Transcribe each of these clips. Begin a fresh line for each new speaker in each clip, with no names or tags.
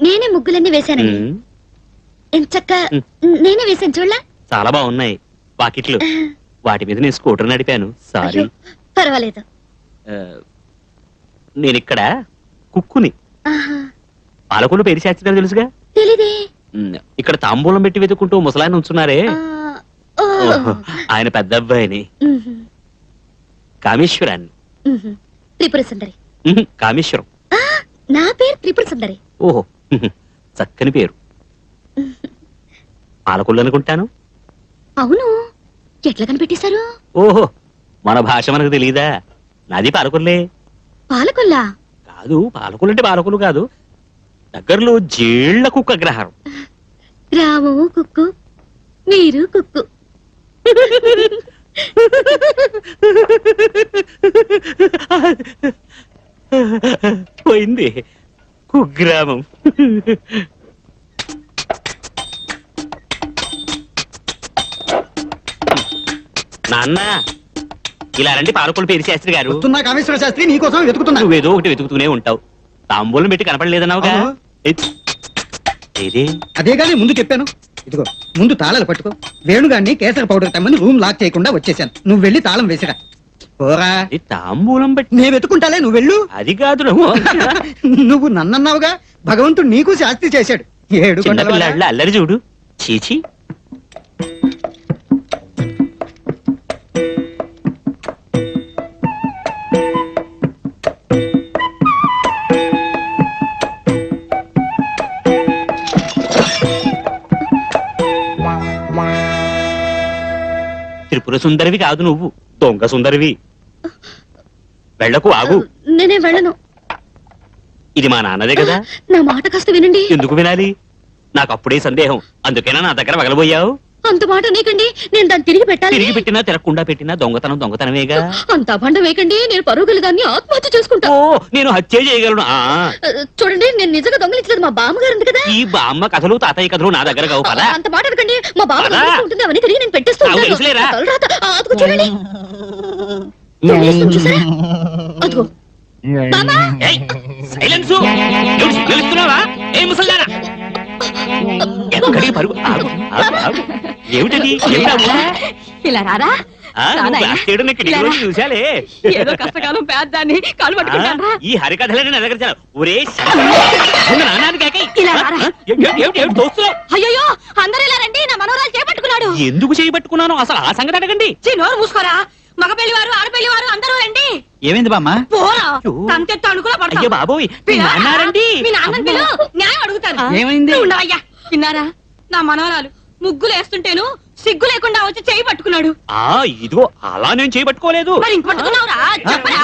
నేనే ముగ్గులన్నీ వేశానండి. ఎంచక్క నేనే వేశాను చూడలా.
చాలా బాగున్నాయి వాకిట్లు. వాటి మీద నేను స్కూటర్ నడిపాను. సారీ.
పర్వాలేదు.
నేను ఇక్కడ కుక్కుని. పాలకొల్లు పేరు శాస్త్రి తెలుసుగా?
తెలీదే.
ఇక్కడ తాంబూలం పెట్టి వెతుక్కుంటూ ముసలాయన ఉంచున్నారే, ఆయన పెద్ద అబ్బాయిని. కామేశ్వరాన్ని.
త్రిపుర సుందరి.
కామేశ్వరం.
నా పేరు త్రిపుర సుందరి.
ఓహో, చక్కని పేరు. పాలకొల్లు అనుకుంటాను.
అవును, ఎట్లా కనిపెట్టేశారు?
ఓహో, మన భాష మనకు తెలియదా? నాది పాలకొల్లే.
పాలకొల్లా?
కాదు, పాలకొల్లు అంటే పాలకొల్లు కాదు, దగ్గరలో జేళ్ల కుక్క అగ్రహారం.
రాము కుక్కు, మీరు కుక్కు.
పోయింది కుగ్రామం. నాన్న, ఇలా రండి. పాలకొల్లు పేరు శాస్త్రి గారు.
కామేశ్వర శాస్త్రి నీకోసం వెతుకుతున్నా.
నువ్వేదో ఒకటి వెతుకుతూనే ఉంటావు. తాంబూలం పెట్టి కనపడలేదన్నావుగా.
అదే గానీ ముందు చెప్పాను. ఇదిగో ముందు తాళాలు పట్టుకో. వేణుగాన్ని కేసర పౌడర్ తెమ్మని రూమ్ లాక్ చేయకుండా వచ్చేసాను. నువ్వు వెళ్ళి తాళం వేసిరా. పోరా.
తాంబూలం పెట్టి
నేను వెతుకుంటాలే, నువ్వు వెళ్ళు.
అది కాదు,
నువ్వు నన్నన్నావుగా, భగవంతుడు నీకు శాస్తి చేశాడు. ఏడు
అల్లరి చూడు. చీచి. త్రిపుర సుందరివి కాదు నువ్వు, దొంగ సుందరివి. వెళ్ళకు, ఆగు.
నేనే వెళ్ళను.
ఇది మా నాన్నదే కదా.
నా మాట కాస్త వినండి.
ఎందుకు వినాలి? నాకు అప్పుడే సందేహం, అందుకేనా నా దగ్గర వగలబోయావు?
అంత మాట నీకండి, నేను దాన్ని తిరిగి పెట్టాలి.
తిరిగి పెట్టినా తిరగకుండా పెట్టినా దొంగతనం దొంగతనమేగా.
అంత బండ వేయకండి, నేను పరుగులు దాన్ని ఆత్మహత్య చేసుకుంటా.
ఓ, నేను హత్య చేయగలను.
చూడండి, నేను నిజంగా దొంగలించలేదు. మా బామ్మగారు ఉంది కదా.
ఈ బామ్మ కథలు తాతయ్య కథలు నా దగ్గర కావు కదా.
అంత మాట అనకండి. మా బామ్మ ఉంటుంది, అవన్నీ తిరిగి నేను పెట్టేస్తాను. చూడండి, అదిగో
సైలెన్స్. తెలుస్తున్నావా? ఏ ముసల్దారా, ఎక్కడికి పరుగు? ఏమిటది?
ఇలా రారా.
చూసాలే, ఈ హరికథలని నా దగ్గర. ఒరే
అయ్యో, అందరూ ఇలా రండి, నా మనోరాలు చేపట్టుకున్నాడు.
ఎందుకు చేయబట్టుకున్నాను అసలు ఆ సంగతి అడగండి.
నోరు మూసుకోరా. మగ పెళ్లి వారు ఆడపెళ్లి వారు అందరూ రండి.
ఏమైంది బామ్మ?
అయ్యో బాబోయ్,
నాన్నారండి. మీ నాన్నని పిలు, న్యాయం అడుగుతాను.
ఏమైంది?
విన్నారా, నా మనవరాలు ముగ్గులు వేస్తుంటేను సిగ్గు లేకుండా వచ్చి చేయి పట్టుకున్నాడు.
ఇదిగో అలా నేను చేయబట్టుకోలేదు.
మరి ఇంక పట్టుకున్నావురా? చెప్పరా?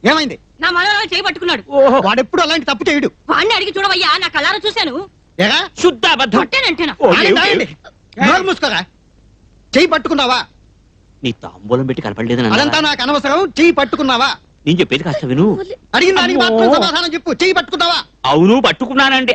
ఏమైంది?
నా మనవరాలు చేయి పట్టుకున్నాడు.
వాడెప్పుడు అలాంటి తప్పు చేయడు.
వాడిని అడిగి చూడవయ్యా, నా కళ్ళారా చూశాను.
శుద్ధ అబద్ధం.
మూసుకోరా. చెయ్యి పట్టుకున్నావా?
నీ తాంబూలం పెట్టి కనపడలేదు.
అదంతా నాకు అనవసరం. చెయ్యి పట్టుకున్నావా?
నేను చెప్పేది కాస్త విను.
అడిగిన దానికి మాత్రం సమాధానం చెప్పు. చెయ్యి పట్టుకున్నావా?
అవును, పట్టుకున్నానండి.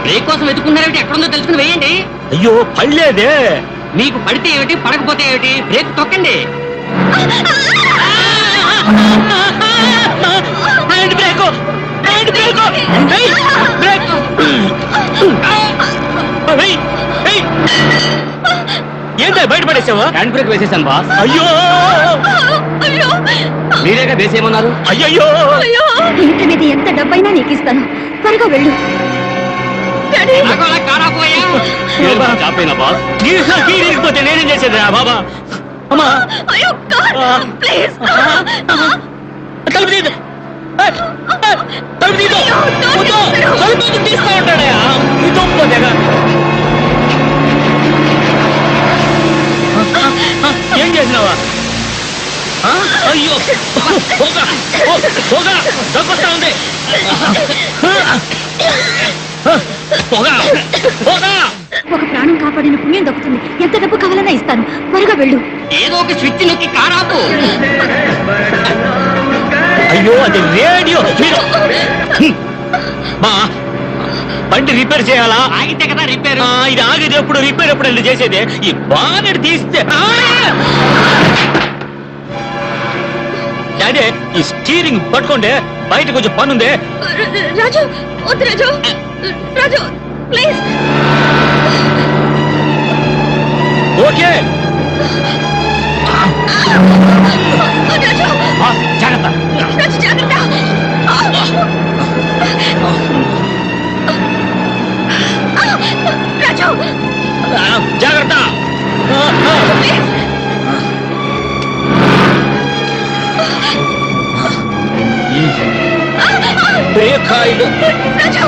బ్రేక్ కోసం వెతుకున్నారేమిటి? ఎక్కడుందో తెలుసుకుని వేయండి.
అయ్యో, పడలేదే.
మీకు పడితే ఏమిటి, పడకపోతే ఏమిటి, బ్రేక్ తొక్కండి.
ఏంటో బయటపడేసావా?
హ్యాండ్ బ్రేక్ వేసేసాను బాస్.
అయ్యో,
మీరేగా వేసేయమన్నారు.
అయ్యో,
ఇంటి ఎంత డబ్బైనా నీకు ఇస్తాను. త్వరగా వెళ్ళు.
పోతే నేనేం చేసేది బాబా? అమ్మా, తలుపు తీద్దు, తలుపు తీద్దు, తీస్తా ఉంటాడా? ఏం చేసినావా? అయ్యో, దగ్గొస్తా ఉంది.
ఒక ప్రాణం కాపాడిన సమయం దొక్కుతుంది. ఎంత డబ్బు కావాలన్నా ఇస్తాను. త్వరగా వెళ్ళు.
ఏదో ఒక స్విచ్ నొక్కి కారాపు.
అయ్యో అది రేడియో. మా బండి రిపేర్ చేయాలా?
ఆగితే కదా రిపేర్.
ఇది ఆగేది ఎప్పుడు, రిపేర్ ఎప్పుడు వెళ్ళి చేసేది? ఈ బానెట్ తీస్తే అదే ఈ స్టీరింగ్ పట్టుకోండి. బయట కొంచెం పనుంది.
రాజు వద్దు రాజు. రాజు ప్లీజ్.
ఓకే
రాజు
జాగ్రత్త.
రాజు జాగ్రత్త. రాజు
జాగ్రత్త. Break oil.
రాజు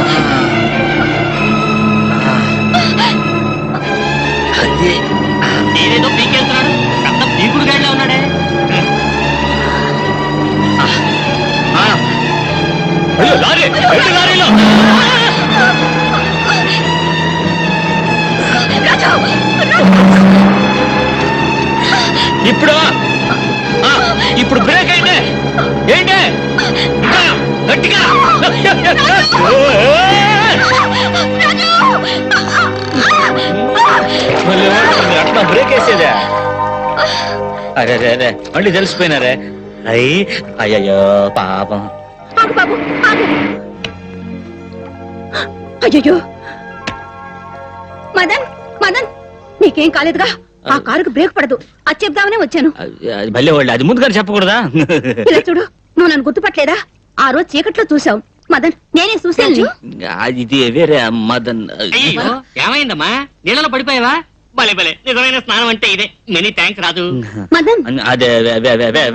నేనేదో పీకెళ్తున్నాడు. పెద్ద పీకుడు గాడిలో ఉన్నాడే.
అయ్యో లారీ, బయట లారీలో. ఇప్పుడు ఇప్పుడు బ్రేక్ అయింది. ఏంటి గట్టిగా అట్లా బ్రేక్ వేసేదే. అరే అరే అరే మళ్ళీ తెలిసిపోయినారే. అయ్యయ్యో పాపం.
ఆగు బాబు ఆగు. అయ్యో మదన్ మదన్ నీకేం కాలేదుగా? ఆ కారుకు బ్రేక్ పడదు. అది చెప్దామనే వచ్చాను.
అది భలే వాళ్ళు. అది ముందుగానే చెప్పకూడదా?
ఇలా చూడు, నువ్వు నన్ను గుర్తుపట్టలేదా? ఆ రోజు చీకట్లో చూసావు. మదన్ నేనే చూశాను.
ఇది వేరే మదన్.
అయ్యో ఏమైందమ్మా? నీళ్ళలో పడిపోయావా? భలే భలే, నిజమైన స్నానం అంటే ఇదే. మెనీ థ్యాంక్స్ రాజు.
మదన్
అదే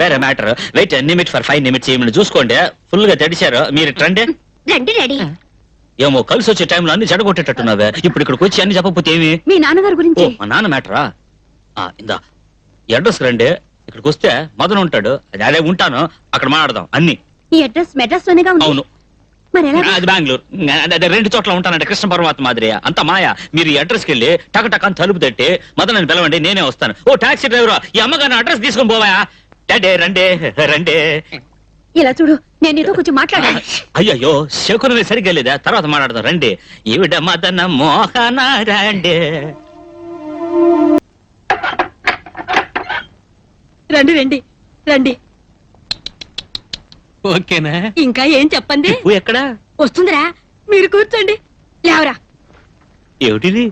వేరే matter. Wait minute for 5 minutes. ఏమైనా చూసుకోండి. ఫుల్ గా తడిశారు. మీరు రండి.
రండి డాడీ.
ఏమో కలిసి వచ్చే టైంలో అన్ని చెడగొట్టేటట్టున్నావే. ఇప్పుడు ఇక్కడికి వచ్చి అన్ని చెప్పకపోతే ఏమి?
మీ నాన్నగారి
ఓ
గురించి.
మా నాన్న మ్యాటరా? ఇందా అడ్రస్ రండి. ఇక్కడికి వస్తే మదన్ ఉంటాడు. అదే ఉంటాను. అక్కడ మాట్లాడదాం అన్ని.
ఈ అడ్రస్ మెడ్రాస్ లోనేగా ఉంది.
అవును,
మరి ఎలా?
అది బెంగళూరు. అదే 2 చోట్ల ఉంటానంటే కృష్ణ పరమాత్మ మాదిరి. అంత మాయ. మీరు ఈ అడ్రస్ కి వెళ్ళి టక్ అని తలుపు తట్టి మదన్ అని పిలవండి, నేనే వస్తాను. ఓ టాక్సీ డ్రైవర్, ఈ అమ్మగారిని అడ్రస్ తీసుకొని పోవా. డాడీ రండి రండి.
ఇలా చూడు, నేను నీతో కొంచెం మాట్లాడాలి.
అయ్యయ్యో శకునమే సరిగ్గా లేదా? తర్వాత మాట్లాడదాం రండి. ఈవిడ మదన మోహన రండి.
రండి రండి రండి.
ఓకేనా?
ఇంకా ఏం చెప్పండి.
నువ్వు ఎక్కడా?
వస్తుందిరా, మీరు కూర్చోండి. లేవరా.
ఏమిటిది?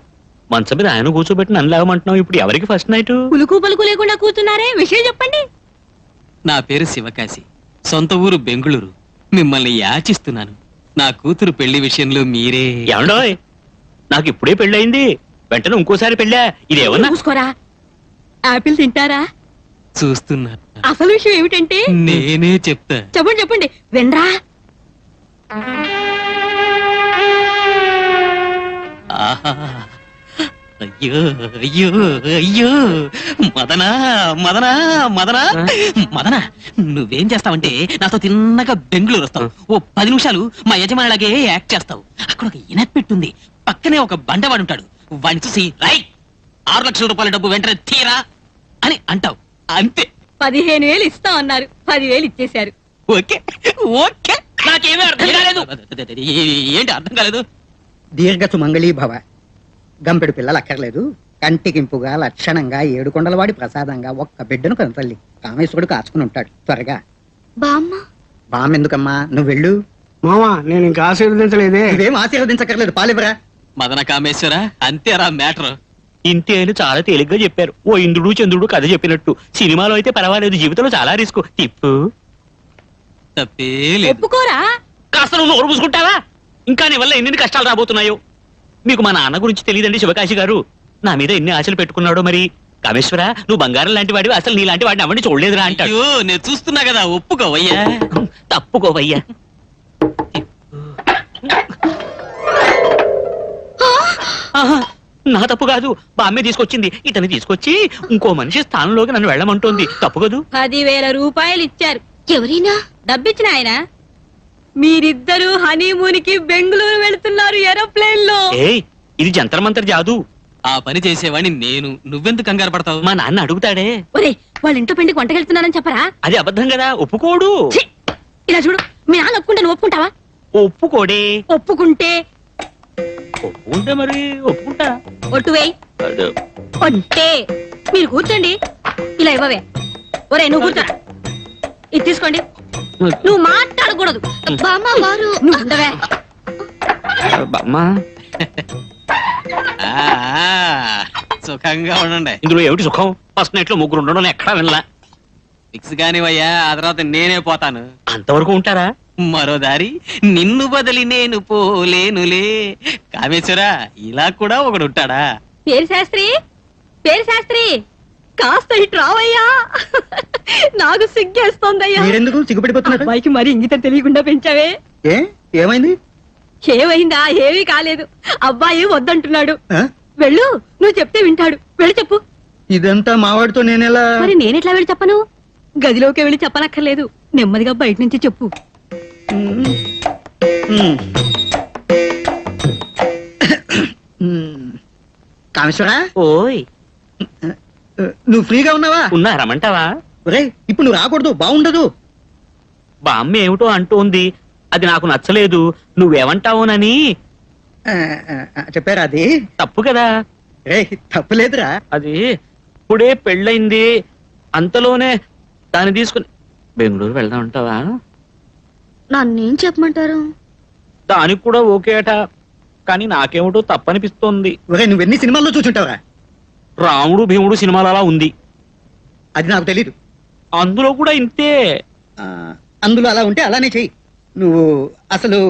మంచం మీద ఆయన కూర్చోబెట్టి నన్ను లేవమంటున్నావు. ఇప్పుడు ఎవరికి ఫస్ట్ నైట్?
పులుకు పలుకు లేకుండా కూర్చున్నారే, విషయం చెప్పండి.
నా పేరు శివకాశి, సొంత ఊరు బెంగుళూరు. మిమ్మల్ని యాచిస్తున్నాను. నా కూతురు పెళ్లి విషయంలో మీరే.
ఏమండోయ్, నాకు ఇప్పుడే పెళ్ళయింది. వెంటనే ఇంకోసారి పెళ్ళా? ఇదేమన్నా?
చూసుకోరా. ఆపిల్ తింటారా?
చూస్తున్నా.
అసలు విషయం ఏమిటంటే
నేనే చెప్తా.
చెప్పండి చెప్పండి, వినరా.
ఆహా, అయ్యో అయ్యో అయ్యో, మదనా మదనా మదనా మదనా, నువ్వేం చేస్తావంటే నాతో తిన్నగా బెంగళూరు వస్తావు. ఓ 10 నిమిషాలు మా యజమానిలాగే యాక్ట్ చేస్తావు. అక్కడ ఒక ఇనపెట్టుంది, పక్కనే ఒక బండవాడు ఉంటాడు. వాడిని చూసి రై 6 లక్షల రూపాయల డబ్బు వెంటనే తీరా అని అంటావు. అంతే.
15,000 ఇస్తాం అన్నారు, 10,000 ఇచ్చేశారు.
Okay okay.
నాకేమీ అర్థం కాలేదు.
ఏంటి అర్థం కాలేదు?
దీర్ఘ సుమంగళీ భవ. గంపెడు పిల్లలు అక్కర్లేదు. కంటికింపుగా లక్షణంగా 7 కొండలవాడి ప్రసాదంగా ఒక్క బిడ్డను కను తల్లి కామేశ్వరుడు కాచుకుని ఉంటాడు. త్వరగా.
బామ్మ
బామెందుకమ్మా, నువ్వు వెళ్ళు.
మామా నేను ఇంకా ఆశీర్వదించలేదే.
ఇవేం ఆశీర్వదించక్కర్లేదు, పాలివరా.
మదన కామేశ్వర, అంతేరా మ్యాటర్.
ఇంతే అని చాలా తేలిగ్గా చెప్పారు. ఓ ఇంద్రుడు చంద్రుడు కథ చెప్పినట్టు. సినిమాలో అయితే పర్వాలేదు, జీవితంలో చాలా రిస్క్. తిప్పు.
తప్పే లేదు.
ఒప్పుకోరా.
కాస్త నువ్వు నోరు పూసుకుంటావా? ఇంకా నీ వల్ల ఎన్ని కష్టాలు రాబోతున్నాయో. మీకు మా నాన్న గురించి తెలియదండి శివకాశి గారు. నా మీద ఎన్ని ఆశలు పెట్టుకున్నాడో మరి. కామేశ్వర, నువ్వు బంగారం లాంటి వాడివి, అసలు నీ లాంటి వాడిని అవ్వండి చూడలేదురా అంటాడు.
అయ్యో నేను చూస్తున్నా కదా, ఒప్పుకోవయ్యా.
తప్పుకోవయ్యా. ఆహా, నా తప్పు కాదు. మా అమ్మే తీసుకొచ్చింది. ఇతన్ని తీసుకొచ్చి ఇంకో మనిషి స్థానంలోకి నన్ను వెళ్ళమంటోంది. తప్పు కదూ?
10,000 రూపాయలు ఇచ్చారు. ఎవరైనా డబ్బిచ్చిన ఆయన. మీరిద్దరూ హనీమూన్ కి బెంగళూరు వెళ్తున్నారు ఏరోప్లేన్ లో.
ఏయ్, ఇది జంతర్ మంతర్ జాదు.
ఆ పని చేసేవాడిని నేను. నువ్వెందుకు కంగారు పడతావు?
మా నాన్న అడుగుతాడే.
ఒరే వాళ్ళ ఇంట్లో పెండికి వంటకెళ్తున్నానని చెప్పరా?
అది అబద్ధం కదా, ఒప్పుకోడు.
ఛీ! ఇలా చూడు, మీ నాన్న ఒప్పుకుంటే నువ్వు ఒప్పుకుంటావా?
ఒప్పుకోడే.
ఒప్పుకుంటే
ఒప్పుకుంటే మరి ఒప్పుకుంటా.
ఒట్టు వేయి.
అదే.
ఒట్టే. మీరు కూర్చోండి. ఇలా ఇవ్వవే. ఒరే నువ్వు కూర్చోరా. ఇది తీసుకోండి. నువ్వు మాట్లాడకూడదు. బామ్మ వారు నువ్వు ఉండవే.
అమ్మా,
ఆ, సుఖంగా ఉండండి.
ఇందులో ఏమిటి సుఖం? ఫస్ట్ నైట్ లో ముగ్గురు ఉండడం ఎక్కడా వినలా.
ఫిక్స్ కానివయ్యా, ఆ తర్వాత నేనే పోతాను.
అంతవరకు ఉంటారా?
మరో దారి నిన్ను బదిలి నేను పోలేనులే. కామేశ్వరా, ఇలా కూడా ఒకడు ఉంటాడా?
పేరు శాస్త్రి, పేరు శాస్త్రి, కాస్త ఇటు రావయ్యా. నాకు సిగ్గేస్తోందయ్యా.
మీరెందుకు సిగ్గుపడిపోతున్నారు?
అబ్బాయికి మరి ఇంగితం తెలియకుండా పెంచావే.
ఏ ఏమైంది?
ఏమైందా? ఏమీ కాలేదు. అబ్బాయి వద్దంటున్నాడు.
ఆ?
వెళ్ళు, నువ్వు చెప్తే వింటాడు. వెళ్ళి చెప్పు.
ఇదంతా మావాడితో నేనెలా?
మరి నేనెట్లా వెళ్ళి చెప్పను? గదిలోకి వెళ్ళి చెప్పనక్కర్లేదు, నెమ్మదిగా బయట నుంచి చెప్పు.
ఉమ్. ఉమ్. కామేశ్వరా,
ఓయ్,
నువ్వు ఫ్రీగా ఉన్నావా?
ఉన్నా, రమ్మంటావా?
ఒరే ఇప్పుడు నువ్వు రాకూడదు, బాగుండదు.
బామ్మ ఏమిటో అంటోంది, అది నాకు నచ్చలేదు. నువ్వేమంటావునని.
చెప్పారా అది?
తప్పు కదా
రే తప్పులేదురా.
అది. ఇప్పుడే పెళ్ళయింది, అంతలోనే దాన్ని తీసుకుని బెంగళూరు వెళ్దాం అంటావా?
నన్నేం చెప్పమంటారు?
దానికి కూడా ఓకే అట, కానీ నాకేమిటో తప్పనిపిస్తోంది.
ఒరే నువ్వెన్ని సినిమాల్లో చూసుంటావురా?
రాముడు భీముడు సినిమాలు అలా ఉంది,
అది నాకు తెలీదు.
అందులో కూడా ఇంతే.
ఆ, అందులో అలా ఉంటే అలానే చెయ్యి. నువ్వు అసలు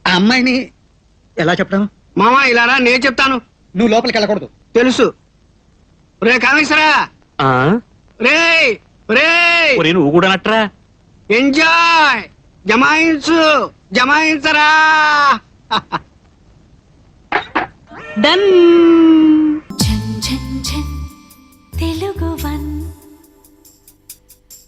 ఆ అమ్మాయిని ఎలా చెప్పడం?
మామ ఇలా రా, నేను చెప్తాను.
నువ్వు లోపలికి వెళ్ళకూడదు.
తెలుసు. రే కామేశ్వరా,
ఆ
రే రే,
ఒరే నువ్వు కూడా నట్రా.
ఎంజాయ్, జమాయించు, జమాయించరా.
డన్.
झन झन झन